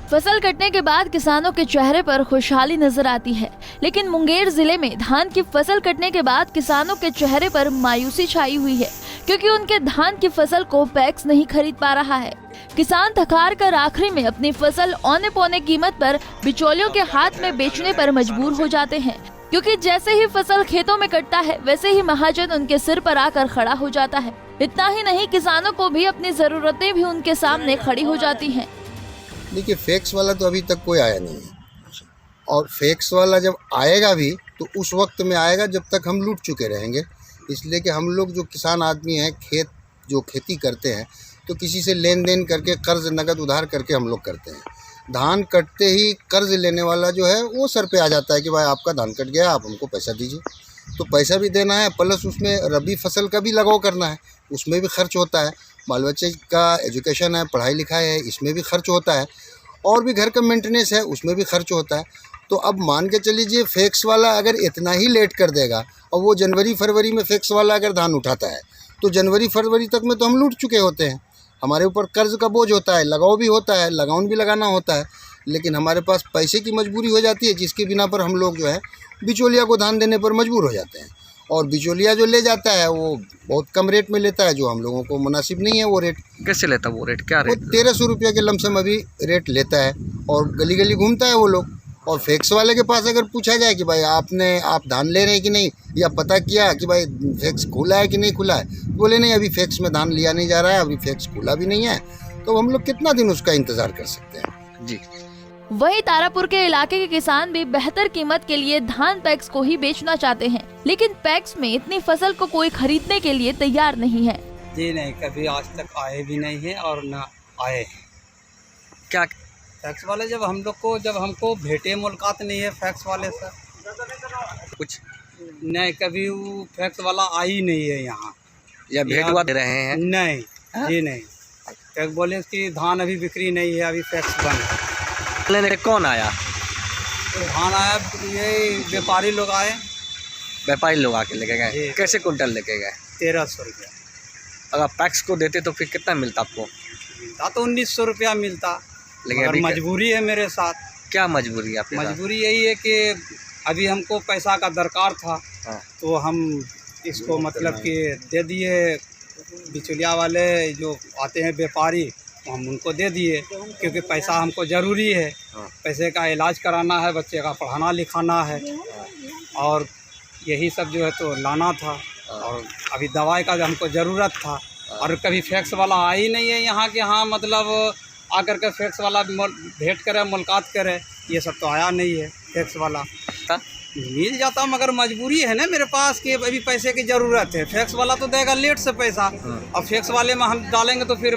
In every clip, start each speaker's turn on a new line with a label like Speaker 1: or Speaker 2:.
Speaker 1: फसल कटने के बाद किसानों के चेहरे पर खुशहाली नजर आती है, लेकिन मुंगेर जिले में धान की फसल कटने के बाद किसानों के चेहरे पर मायूसी छाई हुई है, क्योंकि उनके धान की फसल को पैक्स नहीं खरीद पा रहा है। किसान थकार कर आखिरी में अपनी फसल औने पौने कीमत पर बिचौलियों के हाथ में बेचने पर मजबूर हो जाते हैं, क्योंकि जैसे ही फसल खेतों में कटता है वैसे ही महाजन उनके सिर पर आकर खड़ा हो जाता है। इतना ही नहीं, किसानों को भी अपनी जरूरतें भी उनके सामने खड़ी हो जाती हैं।
Speaker 2: देखिए, फैक्स वाला तो अभी तक कोई आया नहीं है, और फैक्स वाला जब आएगा भी तो उस वक्त में आएगा जब तक हम लूट चुके रहेंगे। इसलिए कि हम लोग जो किसान आदमी हैं, खेती करते हैं, तो किसी से लेन देन करके कर्ज नगद उधार करके हम लोग करते हैं। धान कटते ही कर्ज लेने वाला जो है वो सर पे आ जाता है कि भाई आपका धान कट गया, आप हमको पैसा दीजिए। तो पैसा भी देना है, प्लस उसमें रबी फसल का भी लगाव करना है, उसमें भी खर्च होता है। बाल बच्चे का एजुकेशन है, पढ़ाई लिखाई है, इसमें भी खर्च होता है, और भी घर का मेंटेनेंस है, उसमें भी खर्च होता है। तो अब मान के चलीजिए, फैक्स वाला अगर इतना ही लेट कर देगा और वो जनवरी फरवरी में फैक्स वाला अगर धान उठाता है तो जनवरी फरवरी तक में तो हम लूट चुके होते हैं। हमारे ऊपर कर्ज का बोझ होता है, लगाव भी होता है, लगाउन भी लगाना होता है, लेकिन हमारे पास पैसे की मजबूरी हो जाती है, जिसके बिना पर हम लोग जो है बिचौलिया को धान देने पर मजबूर हो जाते हैं। और बिचौलिया जो ले जाता है वो बहुत कम रेट में लेता है, जो हम लोगों को मुनासिब नहीं है। वो रेट
Speaker 3: कैसे लेता है? वो रेट क्या रेट?
Speaker 2: वो 1300 रुपये के लमसम अभी रेट लेता है, और गली गली घूमता है वो लोग। और फैक्स वाले के पास अगर पूछा जाए कि भाई आप धान ले रहे हैं कि नहीं, या पता किया कि भाई फैक्स खुला है कि नहीं खुला है, बोले नहीं, अभी फैक्स में धान लिया नहीं जा रहा है, अभी फैक्स खुला भी नहीं है। तो हम लोग कितना दिन उसका इंतज़ार कर सकते हैं
Speaker 3: जी।
Speaker 1: वहीं तारापुर के इलाके के किसान भी बेहतर कीमत के लिए धान पैक्स को ही बेचना चाहते हैं, लेकिन पैक्स में इतनी फसल को कोई खरीदने के लिए तैयार नहीं है।
Speaker 4: जी नहीं, कभी आज तक आए भी नहीं है और न आए हैं।
Speaker 3: क्या
Speaker 4: फैक्स वाले जब हमको भेटे मुलाकात नहीं है फैक्स वाले से,
Speaker 3: कुछ
Speaker 4: नहीं, कभी वो फैक्स वाला आई नहीं है यहाँ,
Speaker 3: या भेंट हुआ दे रहे हैं?
Speaker 4: नहीं जी नहीं। फैक्स बोले कि धान अभी बिक्री नहीं है, अभी फैक्स बंद है।
Speaker 3: लेने कौन आया?
Speaker 4: तो धान आया, ये व्यापारी लोग आए,
Speaker 3: व्यापारी लोग आके लेके गए। कैसे कुंटल लेके गए?
Speaker 4: 1300 रुपया।
Speaker 3: अगर पैक्स को देते तो फिर कितना मिलता आपको?
Speaker 4: मिलता तो 1900 रुपया मिलता,
Speaker 3: लेकिन
Speaker 4: मजबूरी है मेरे साथ।
Speaker 3: क्या मजबूरी है आपकी?
Speaker 4: मजबूरी यही है कि अभी हमको पैसा का दरकार था।
Speaker 3: हाँ।
Speaker 4: तो हम इसको मतलब कि दे दिए, बिचौलिया वाले जो आते हैं व्यापारी, हम उनको दे दिए, क्योंकि पैसा हमको ज़रूरी है।
Speaker 3: हाँ।
Speaker 4: पैसे का इलाज कराना है, बच्चे का पढ़ाना लिखाना है, और यही सब जो है तो लाना था। और अभी दवाई का हमको ज़रूरत था, और कभी फैक्स वाला आ ही नहीं है यहाँ के। हाँ, मतलब आकर के फैक्स वाला भेंट करे, मुलाकात करे, ये सब तो आया नहीं है फैक्स वाला। मिल जाता, मगर मजबूरी है ना मेरे पास कि अभी पैसे की ज़रूरत है। फैक्स वाला तो देगा लेट से पैसा, और फैक्स वाले में हम डालेंगे तो फिर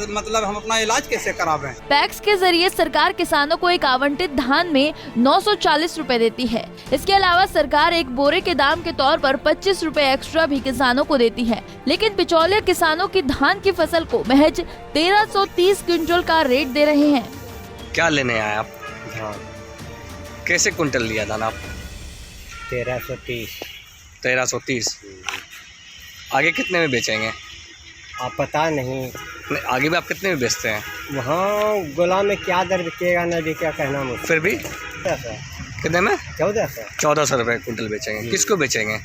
Speaker 4: मतलब हम अपना इलाज कैसे करावें।
Speaker 1: पैक्स के जरिए सरकार किसानों को एक आवंटित धान में 940 रुपए देती है। इसके अलावा सरकार एक बोरे के दाम के तौर पर 25 रुपए एक्स्ट्रा भी किसानों को देती है, लेकिन बिचौलिए किसानों की धान की फसल को महज 1330 क्विंटल का रेट दे रहे हैं।
Speaker 3: क्या लेने आए आप? कैसे कुंटल लिया धान आप?
Speaker 4: 1330।
Speaker 3: 1330। आगे कितने में बेचेंगे?
Speaker 4: आप पता नहीं,
Speaker 3: आगे भी आप कितने में बेचते हैं?
Speaker 4: वहाँ गोला में क्या दर बिकेगा ना बिकेगा कहना मुझे।
Speaker 3: फिर भी
Speaker 4: 1400।
Speaker 3: कितने में?
Speaker 4: 1400।
Speaker 3: 1400 रुपये कुंटल बेचेंगे। किसको बेचेंगे?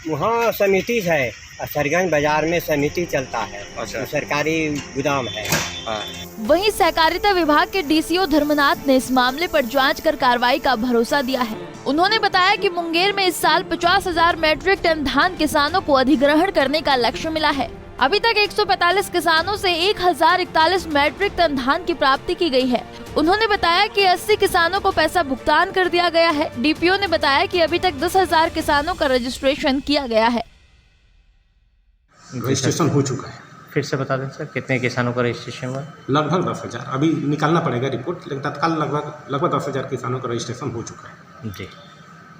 Speaker 4: वहाँ समिति है, सरगंज बाजार में समिति चलता है।
Speaker 3: अच्छा।
Speaker 4: तो सरकारी गोदाम है।
Speaker 3: हाँ।
Speaker 1: वहीं सहकारिता विभाग के डीसीओ धर्मनाथ ने इस मामले पर जांच कर कार्रवाई का भरोसा दिया है। उन्होंने बताया कि मुंगेर में इस साल 50,000 मैट्रिक टन धान किसानों को अधिग्रहण करने का लक्ष्य मिला है। अभी तक 145 किसानों से 1041 मैट्रिक टन धान की प्राप्ति की गई है। उन्होंने बताया कि 80 किसानों को पैसा भुगतान कर दिया गया है। डीपीओ ने बताया कि अभी तक 10,000 किसानों का रजिस्ट्रेशन किया गया है।
Speaker 5: रजिस्ट्रेशन हो चुका है।
Speaker 6: फिर से बता दें सर, कितने किसानों का रजिस्ट्रेशन हुआ?
Speaker 5: लगभग 10,000। अभी निकालना पड़ेगा रिपोर्ट, लेकिन तत्काल लगभग 10,000 किसानों का रजिस्ट्रेशन हो चुका है
Speaker 6: जी।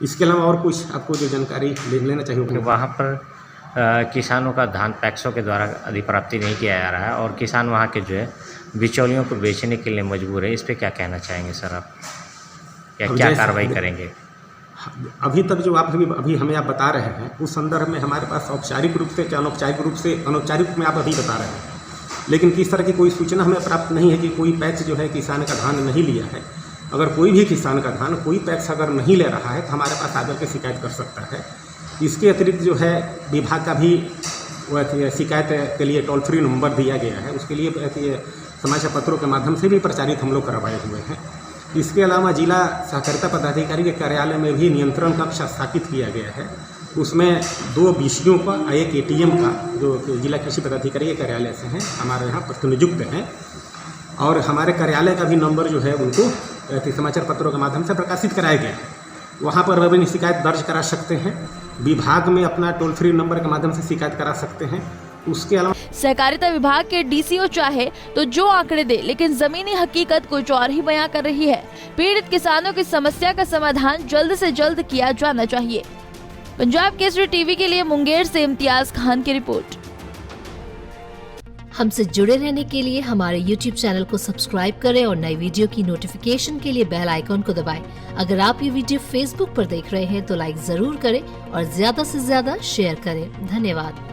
Speaker 5: इसके अलावा और कुछ आपको जो जानकारी लेना चाहिए?
Speaker 6: वहाँ पर किसानों का धान पैक्सों के द्वारा अधिप्राप्ति नहीं किया जा रहा है, और किसान वहाँ के जो है बिचौलियों को बेचने के लिए मजबूर है। इस पर क्या कहना चाहेंगे सर आप, या क्या कार्रवाई करेंगे?
Speaker 5: अभी तक जो आप अभी हमें आप बता रहे हैं, उस संदर्भ में हमारे पास औपचारिक रूप से, अनौपचारिक रूप में आप अभी बता रहे हैं, लेकिन किस तरह की कोई सूचना हमें प्राप्त नहीं है कि कोई पैक्स जो है किसान का धान नहीं लिया है। अगर कोई भी किसान का धान कोई पैक्स अगर नहीं ले रहा है तो हमारे पास आकर के शिकायत कर सकता है। इसके अतिरिक्त जो है विभाग का भी शिकायत के लिए टोल फ्री नंबर दिया गया है, उसके लिए समाचार पत्रों के माध्यम से भी प्रचारित हम लोग करवाए हुए हैं। इसके अलावा जिला सहकारिता पदाधिकारी के कार्यालय में भी नियंत्रण कक्ष स्थापित किया गया है। उसमें 2 बीसीओ का और 1 एटीएम का जो जिला कृषि पदाधिकारी के कार्यालय से हैं हमारे यहाँ प्रतिनियुक्त हैं, और हमारे कार्यालय का भी नंबर जो है उनको समाचार पत्रों के माध्यम से प्रकाशित कराया गया है। वहाँ पर अपनी शिकायत दर्ज करा सकते हैं, विभाग में अपना टोल फ्री नंबर के माध्यम से शिकायत करा सकते हैं। उसके अलावा
Speaker 1: सहकारिता विभाग के डीसीओ चाहे तो जो आंकड़े दे, लेकिन जमीनी हकीकत कुछ और ही बयां कर रही है। पीड़ित किसानों की समस्या का समाधान जल्द से जल्द किया जाना चाहिए। पंजाब केसरी टीवी के लिए मुंगेर से इम्तियाज खान की रिपोर्ट।
Speaker 7: हमसे जुड़े रहने के लिए हमारे YouTube चैनल को सब्सक्राइब करें और नई वीडियो की नोटिफिकेशन के लिए बेल आइकॉन को दबाएं। अगर आप ये वीडियो Facebook पर देख रहे हैं तो लाइक जरूर करें और ज्यादा से ज्यादा शेयर करें। धन्यवाद।